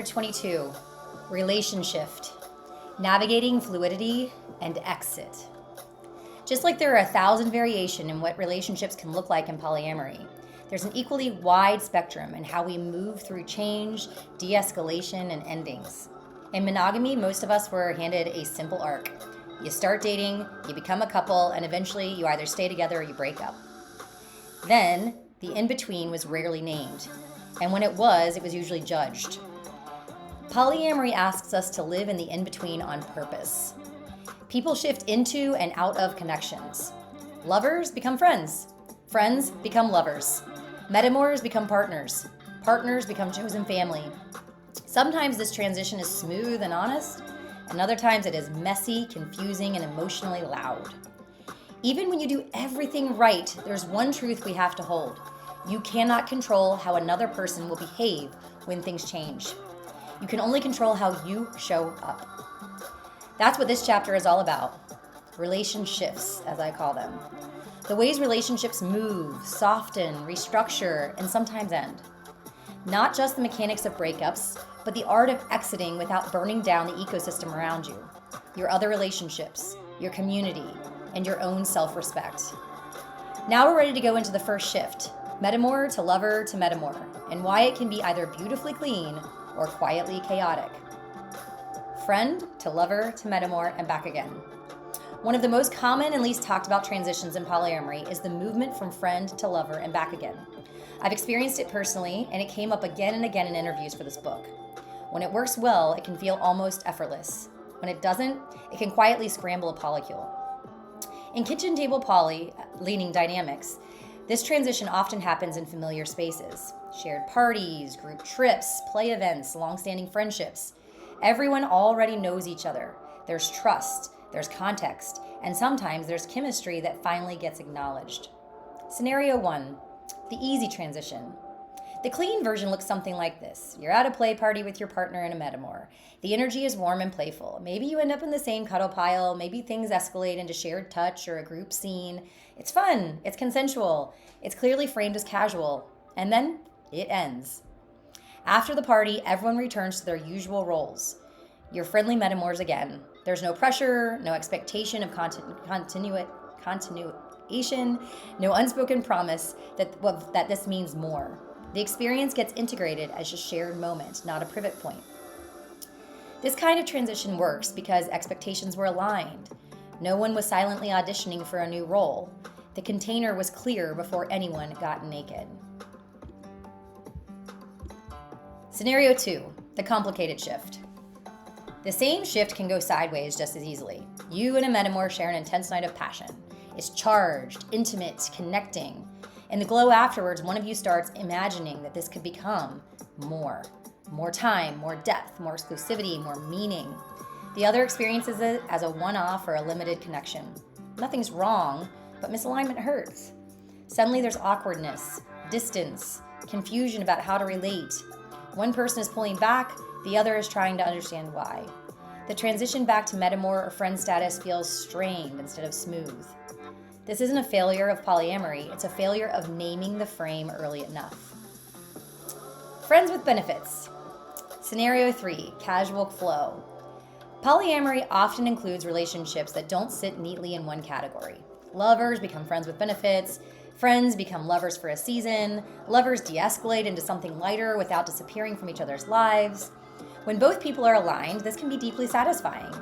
22, Relationshift, navigating fluidity and exit. Just like there are 1,000 variations in what relationships can look like in polyamory, there's an equally wide spectrum in how we move through change, de-escalation, and endings. In monogamy, most of us were handed a simple arc. You start dating, you become a couple, and eventually you either stay together or you break up. Then, the in-between was rarely named, and when it was usually judged. Polyamory asks us to live in the in-between on purpose. People shift into and out of connections. Lovers become friends. Friends become lovers. Metamours become partners. Partners become chosen family. Sometimes this transition is smooth and honest, and other times it is messy, confusing, and emotionally loud. Even when you do everything right, there's one truth we have to hold. You cannot control how another person will behave when things change. You can only control how you show up. That's what this chapter is all about. Relationships, as I call them. The ways relationships move, soften, restructure, and sometimes end. Not just the mechanics of breakups, but the art of exiting without burning down the ecosystem around you, your other relationships, your community, and your own self-respect. Now we're ready to go into the first shift, Metamour to lover to Metamour, and why it can be either beautifully clean or quietly chaotic. Friend to lover to Metamour and back again. One of the most common and least talked about transitions in polyamory is the movement from friend to lover and back again. I've experienced it personally, and it came up again and again in interviews for this book. When it works well, it can feel almost effortless. When it doesn't, it can quietly scramble a polycule. In kitchen table poly-leaning dynamics, this transition often happens in familiar spaces. Shared parties, group trips, play events, long-standing friendships. Everyone already knows each other. There's trust, there's context, and sometimes there's chemistry that finally gets acknowledged. Scenario 1, the easy transition. The clean version looks something like this. You're at a play party with your partner in a Metamour. The energy is warm and playful. Maybe you end up in the same cuddle pile. Maybe things escalate into shared touch or a group scene. It's fun. It's consensual. It's clearly framed as casual. And then it ends. After the party, everyone returns to their usual roles. Your friendly Metamours again. There's no pressure, no expectation of continuation, no unspoken promise that this means more. The experience gets integrated as a shared moment, not a pivot point. This kind of transition works because expectations were aligned. No one was silently auditioning for a new role. The container was clear before anyone got naked. Scenario 2, the complicated shift. The same shift can go sideways just as easily. You and a Metamour share an intense night of passion. It's charged, intimate, connecting. In the glow afterwards, one of you starts imagining that this could become more. More time, more depth, more exclusivity, more meaning. The other experiences it as a one-off or a limited connection. Nothing's wrong, but misalignment hurts. Suddenly there's awkwardness, distance, confusion about how to relate. One person is pulling back, the other is trying to understand why. The transition back to Metamour or friend status feels strained instead of smooth. This isn't a failure of polyamory, it's a failure of naming the frame early enough. Friends with benefits. Scenario 3, casual flow. Polyamory often includes relationships that don't sit neatly in one category. Lovers become friends with benefits, friends become lovers for a season, lovers de-escalate into something lighter without disappearing from each other's lives. When both people are aligned, this can be deeply satisfying.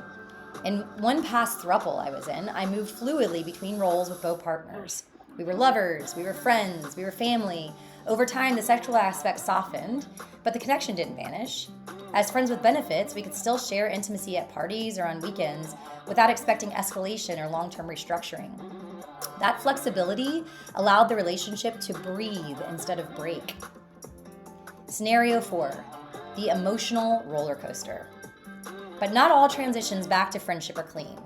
In one past throuple I was in, I moved fluidly between roles with both partners. We were lovers, we were friends, we were family. Over time, the sexual aspect softened, but the connection didn't vanish. As friends with benefits, we could still share intimacy at parties or on weekends without expecting escalation or long-term restructuring. That flexibility allowed the relationship to breathe instead of break. Scenario 4, the emotional roller coaster. But not all transitions back to friendship are clean.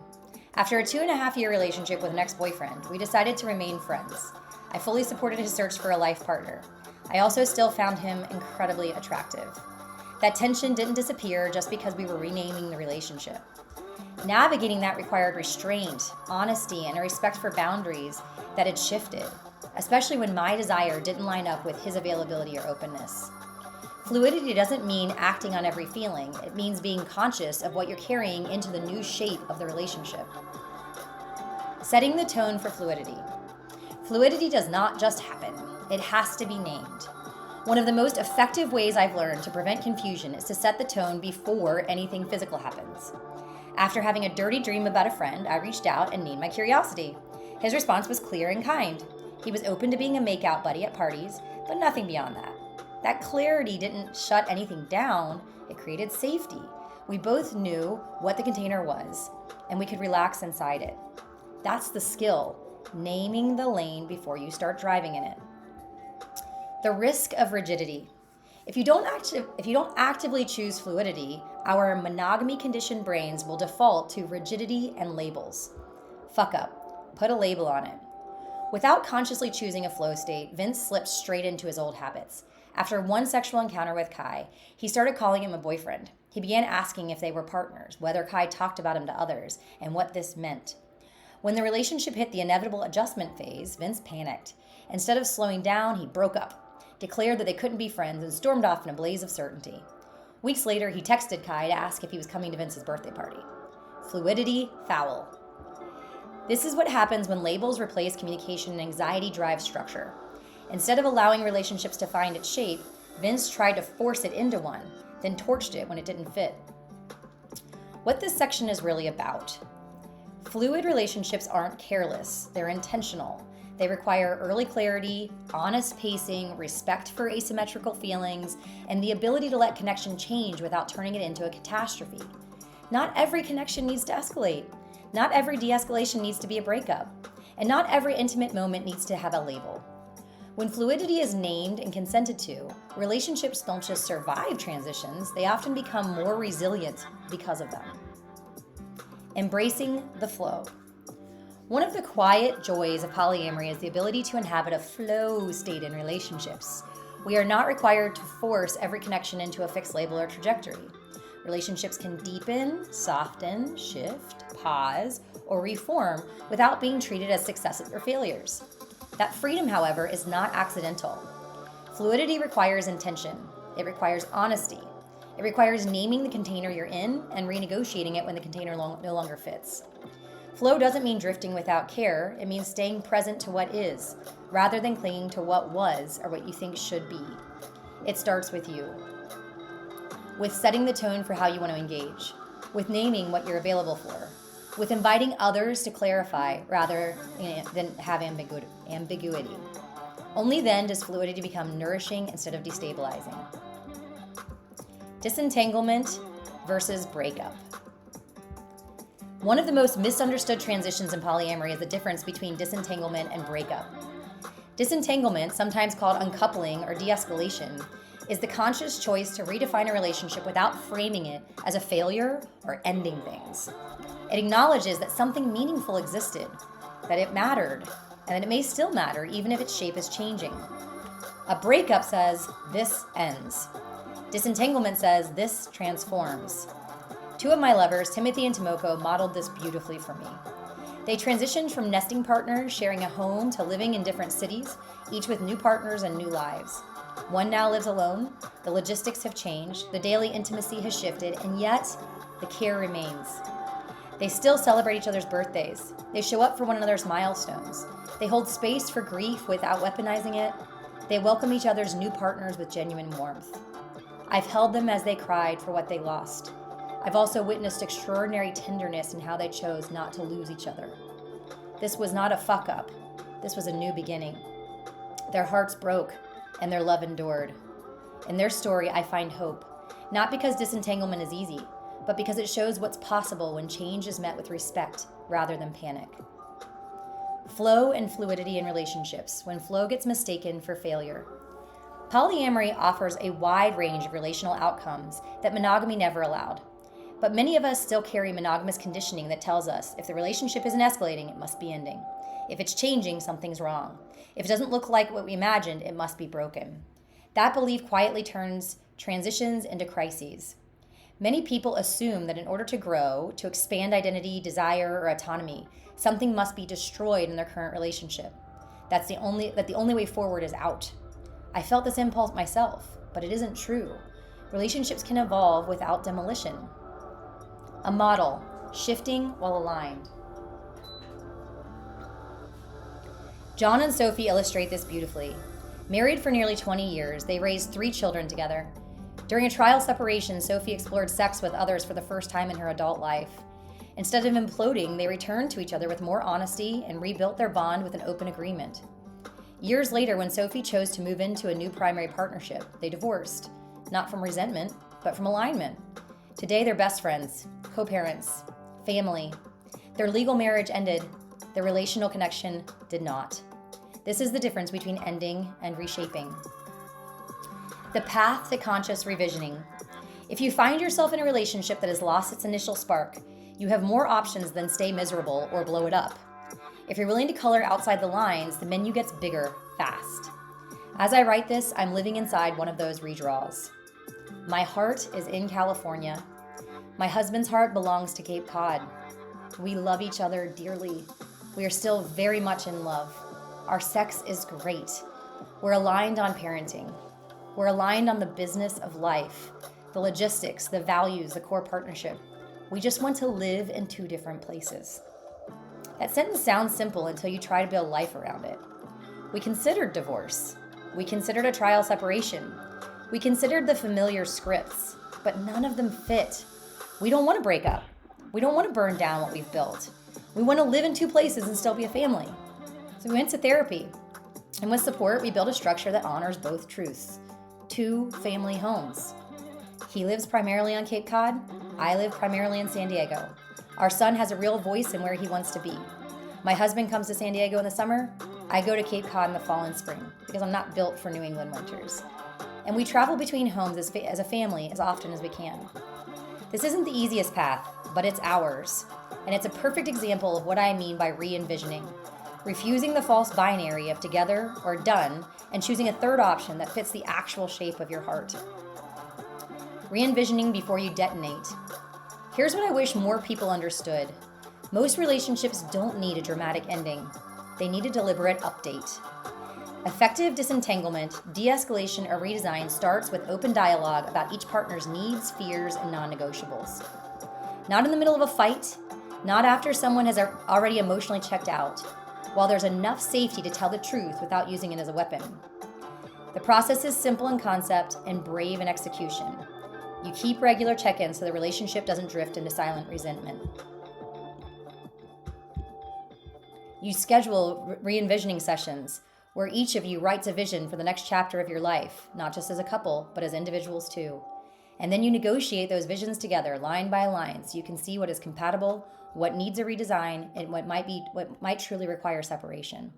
After a 2.5-year relationship with an ex-boyfriend, we decided to remain friends. I fully supported his search for a life partner. I also still found him incredibly attractive. That tension didn't disappear just because we were renaming the relationship. Navigating that required restraint, honesty, and a respect for boundaries that had shifted, especially when my desire didn't line up with his availability or openness. Fluidity doesn't mean acting on every feeling. It means being conscious of what you're carrying into the new shape of the relationship. Setting the tone for fluidity. Fluidity does not just happen. It has to be named. One of the most effective ways I've learned to prevent confusion is to set the tone before anything physical happens. After having a dirty dream about a friend, I reached out and named my curiosity. His response was clear and kind. He was open to being a makeout buddy at parties, but nothing beyond that. That clarity didn't shut anything down, it created safety. We both knew what the container was, and we could relax inside it. That's the skill, naming the lane before you start driving in it. The risk of rigidity. If you don't actively choose fluidity, our monogamy conditioned brains will default to rigidity and labels. Fuck up. Put a label on it. Without consciously choosing a flow state, Vince slipped straight into his old habits. After one sexual encounter with Kai, he started calling him a boyfriend. He began asking if they were partners, whether Kai talked about him to others, and what this meant. When the relationship hit the inevitable adjustment phase, Vince panicked. Instead of slowing down, he broke up, declared that they couldn't be friends, and stormed off in a blaze of certainty. Weeks later, he texted Kai to ask if he was coming to Vince's birthday party. Fluidity foul. This is what happens when labels replace communication and anxiety drives structure. Instead of allowing relationships to find its shape, Vince tried to force it into one, then torched it when it didn't fit. What this section is really about. Fluid relationships aren't careless, they're intentional. They require early clarity, honest pacing, respect for asymmetrical feelings, and the ability to let connection change without turning it into a catastrophe. Not every connection needs to escalate. Not every de-escalation needs to be a breakup. And not every intimate moment needs to have a label. When fluidity is named and consented to, relationships don't just survive transitions, they often become more resilient because of them. Embracing the flow. One of the quiet joys of polyamory is the ability to inhabit a flow state in relationships. We are not required to force every connection into a fixed label or trajectory. Relationships can deepen, soften, shift, pause, or reform without being treated as successes or failures. That freedom, however, is not accidental. Fluidity requires intention. It requires honesty. It requires naming the container you're in and renegotiating it when the container no longer fits. Flow doesn't mean drifting without care. It means staying present to what is, rather than clinging to what was or what you think should be. It starts with you. With setting the tone for how you want to engage. With naming what you're available for. With inviting others to clarify rather than have ambiguity. Only then does fluidity become nourishing instead of destabilizing. Disentanglement versus breakup. One of the most misunderstood transitions in polyamory is the difference between disentanglement and breakup. Disentanglement, sometimes called uncoupling or de-escalation, is the conscious choice to redefine a relationship without framing it as a failure or ending things. It acknowledges that something meaningful existed, that it mattered, and that it may still matter even if its shape is changing. A breakup says, this ends. Disentanglement says, this transforms. Two of my lovers, Timothy and Tomoko, modeled this beautifully for me. They transitioned from nesting partners, sharing a home, to living in different cities, each with new partners and new lives. One now lives alone, the logistics have changed, the daily intimacy has shifted, and yet the care remains. They still celebrate each other's birthdays. They show up for one another's milestones. They hold space for grief without weaponizing it. They welcome each other's new partners with genuine warmth. I've held them as they cried for what they lost. I've also witnessed extraordinary tenderness in how they chose not to lose each other. This was not a fuck up. This was a new beginning. Their hearts broke and their love endured. In their story, I find hope, not because disentanglement is easy, but because it shows what's possible when change is met with respect rather than panic. Flow and fluidity in relationships, when flow gets mistaken for failure. Polyamory offers a wide range of relational outcomes that monogamy never allowed. But many of us still carry monogamous conditioning that tells us if the relationship isn't escalating, it must be ending. If it's changing, something's wrong. If it doesn't look like what we imagined, it must be broken. That belief quietly turns transitions into crises. Many people assume that in order to grow, to expand identity, desire, or autonomy, something must be destroyed in their current relationship. That the only way forward is out. I felt this impulse myself. but it isn't true. Relationships can evolve without demolition. A model, shifting while aligned. John and Sophie illustrate this beautifully. Married for nearly 20 years, they raised 3 children together. During a trial separation, Sophie explored sex with others for the first time in her adult life. Instead of imploding, they returned to each other with more honesty and rebuilt their bond with an open agreement. Years later, when Sophie chose to move into a new primary partnership, they divorced, not from resentment, but from alignment. Today, they're best friends, co-parents, family. Their legal marriage ended. Their relational connection did not. This is the difference between ending and reshaping. The path to conscious revisioning. If you find yourself in a relationship that has lost its initial spark, you have more options than stay miserable or blow it up. If you're willing to color outside the lines, the menu gets bigger fast. As I write this, I'm living inside one of those redraws. My heart is in California. My husband's heart belongs to Cape Cod. We love each other dearly. We are still very much in love. Our sex is great. We're aligned on parenting. We're aligned on the business of life, the logistics, the values, the core partnership. We just want to live in 2 different places. That sentence sounds simple until you try to build life around it. We considered divorce. We considered a trial separation. We considered the familiar scripts, but none of them fit. We don't want to break up. We don't want to burn down what we've built. We want to live in 2 places and still be a family. So we went to therapy. And with support, we built a structure that honors both truths. 2 family homes. He lives primarily on Cape Cod. I live primarily in San Diego. Our son has a real voice in where he wants to be. My husband comes to San Diego in the summer. I go to Cape Cod in the fall and spring because I'm not built for New England winters. And we travel between homes as a family as often as we can. This isn't the easiest path, but it's ours. And it's a perfect example of what I mean by re-envisioning. Refusing the false binary of together or done and choosing a third option that fits the actual shape of your heart. Re-envisioning before you detonate. Here's what I wish more people understood. Most relationships don't need a dramatic ending. They need a deliberate update. Effective disentanglement, de-escalation, or redesign starts with open dialogue about each partner's needs, fears, and non-negotiables. Not in the middle of a fight, not after someone has already emotionally checked out, while there's enough safety to tell the truth without using it as a weapon. The process is simple in concept and brave in execution. You keep regular check-ins so the relationship doesn't drift into silent resentment. You schedule re-envisioning sessions where each of you writes a vision for the next chapter of your life, not just as a couple, but as individuals too. And then you negotiate those visions together, line by line, so you can see what is compatible, what needs a redesign, and what might truly require separation.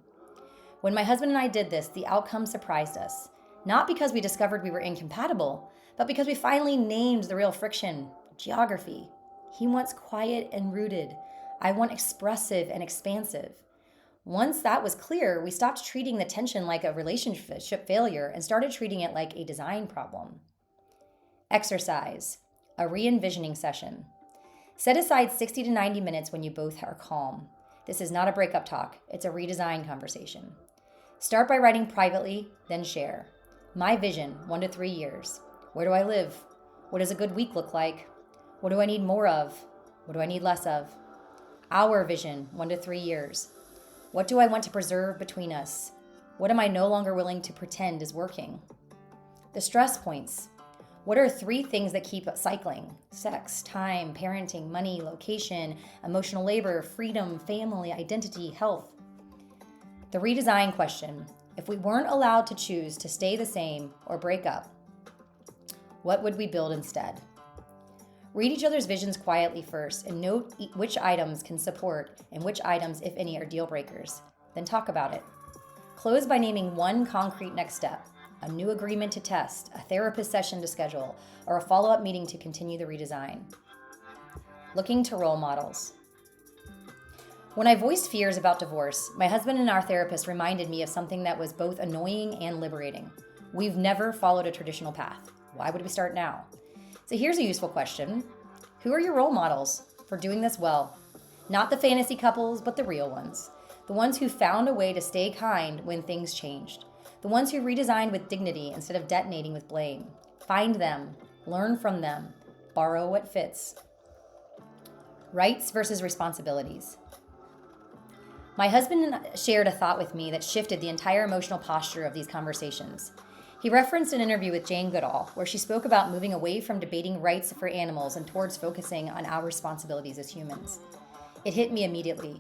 When my husband and I did this, the outcome surprised us. Not because we discovered we were incompatible, but because we finally named the real friction, geography. He wants quiet and rooted. I want expressive and expansive. Once that was clear, we stopped treating the tension like a relationship failure and started treating it like a design problem. Exercise, a re-envisioning session. Set aside 60 to 90 minutes when you both are calm. This is not a breakup talk, it's a redesign conversation. Start by writing privately, then share. My vision, 1 to 3 years. Where do I live? What does a good week look like? What do I need more of? What do I need less of? Our vision, 1 to 3 years. What do I want to preserve between us? What am I no longer willing to pretend is working? The stress points. What are 3 things that keep us cycling? Sex, time, parenting, money, location, emotional labor, freedom, family, identity, health. The redesign question. If we weren't allowed to choose to stay the same or break up, what would we build instead? Read each other's visions quietly first and note which items can support and which items, if any, are deal breakers. Then talk about it. Close by naming 1 concrete next step, a new agreement to test, a therapist session to schedule, or a follow-up meeting to continue the redesign. Looking to role models. When I voiced fears about divorce, my husband and our therapist reminded me of something that was both annoying and liberating. We've never followed a traditional path. Why would we start now? So here's a useful question. Who are your role models for doing this well? Not the fantasy couples, but the real ones. The ones who found a way to stay kind when things changed. the ones who redesigned with dignity instead of detonating with blame. Find them, learn from them, borrow what fits. Rights versus responsibilities. My husband shared a thought with me that shifted the entire emotional posture of these conversations. He referenced an interview with Jane Goodall, where she spoke about moving away from debating rights for animals and towards focusing on our responsibilities as humans. It hit me immediately.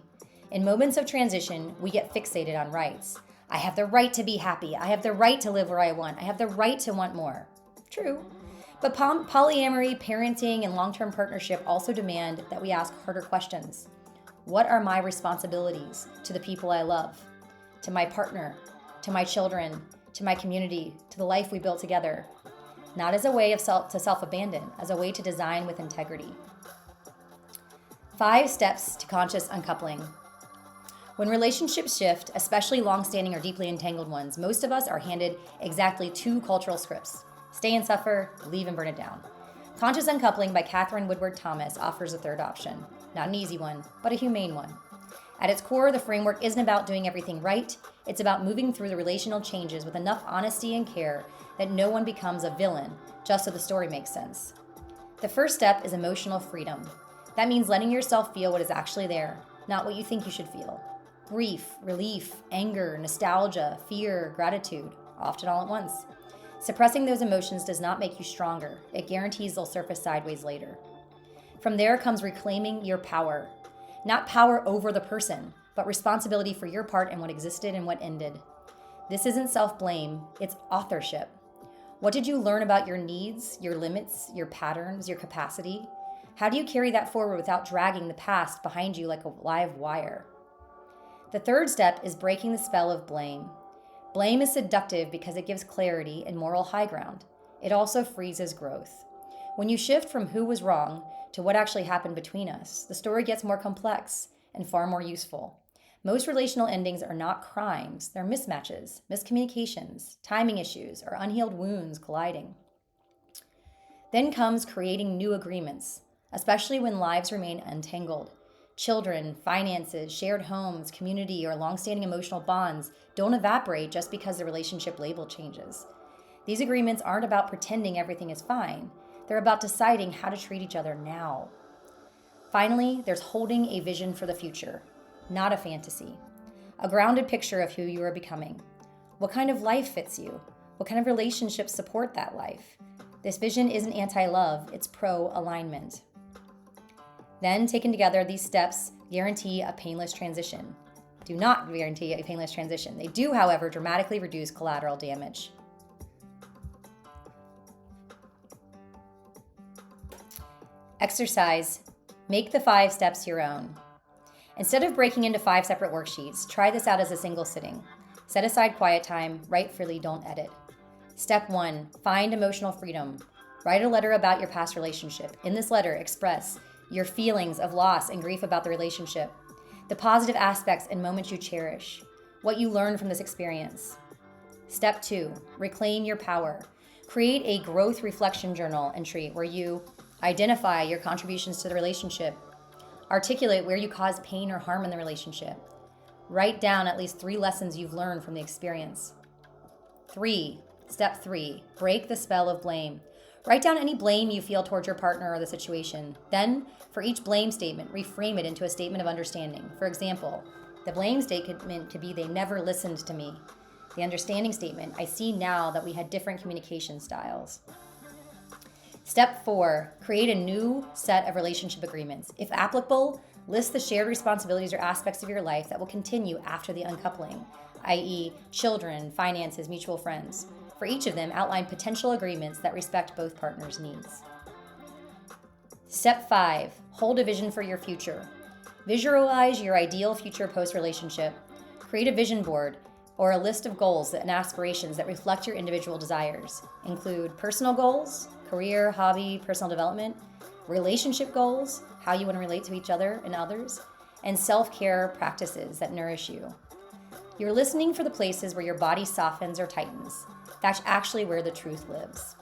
In moments of transition, we get fixated on rights. I have the right to be happy. I have the right to live where I want. I have the right to want more. True. But polyamory, parenting, and long-term partnership also demand that we ask harder questions. What are my responsibilities to the people I love, to my partner, to my children, to my community, to the life we built together? Not as a way of self-abandon, as a way to design with integrity. 5 steps to conscious uncoupling. When relationships shift, especially long-standing or deeply entangled ones, most of us are handed exactly 2 cultural scripts: stay and suffer, leave and burn it down. Conscious Uncoupling by Catherine Woodward Thomas offers a third option. Not an easy one, but a humane one. At its core, the framework isn't about doing everything right. It's about moving through the relational changes with enough honesty and care that no one becomes a villain, just so the story makes sense. The first step is emotional freedom. That means letting yourself feel what is actually there, not what you think you should feel. Grief, relief, anger, nostalgia, fear, gratitude, often all at once. Suppressing those emotions does not make you stronger. It guarantees they'll surface sideways later. From there comes reclaiming your power. Not power over the person, but responsibility for your part in what existed and what ended. This isn't self-blame, it's authorship. What did you learn about your needs, your limits, your patterns, your capacity? How do you carry that forward without dragging the past behind you like a live wire? The third step is breaking the spell of blame. Blame is seductive because it gives clarity and moral high ground. It also freezes growth. When you shift from who was wrong to what actually happened between us, the story gets more complex and far more useful. Most relational endings are not crimes, they're mismatches, miscommunications, timing issues, or unhealed wounds colliding. Then comes creating new agreements, especially when lives remain untangled. Children, finances, shared homes, community, or long-standing emotional bonds don't evaporate just because the relationship label changes. These agreements aren't about pretending everything is fine. They're about deciding how to treat each other now. Finally, there's holding a vision for the future, not a fantasy. A grounded picture of who you are becoming. What kind of life fits you? What kind of relationships support that life? This vision isn't anti-love, it's pro-alignment. Then, taken together, these steps guarantee a painless transition. Do not guarantee a painless transition. They do, however, dramatically reduce collateral damage. Exercise. Make the 5 steps your own. Instead of breaking into 5 separate worksheets, try this out as a single sitting. Set aside quiet time, write freely, don't edit. Step 1. Find emotional freedom. Write a letter about your past relationship. In this letter, express your feelings of loss and grief about the relationship, the positive aspects and moments you cherish, what you learned from this experience. Step 2, reclaim your power. Create a growth reflection journal entry where you identify your contributions to the relationship, articulate where you caused pain or harm in the relationship, write down at least 3 lessons you've learned from the experience. Step 3, break the spell of blame. Write down any blame you feel towards your partner or the situation. Then, for each blame statement, reframe it into a statement of understanding. For example, the blame statement could be, they never listened to me. The understanding statement, I see now that we had different communication styles. Step 4, create a new set of relationship agreements. If applicable, list the shared responsibilities or aspects of your life that will continue after the uncoupling, i.e., children, finances, mutual friends. For each of them, outline potential agreements that respect both partners' needs. Step 5, hold a vision for your future. Visualize your ideal future post-relationship. Create a vision board or a list of goals and aspirations that reflect your individual desires. Include personal goals, career, hobby, personal development, relationship goals, how you want to relate to each other and others, and self-care practices that nourish you. You're listening for the places where your body softens or tightens. That's actually where the truth lives.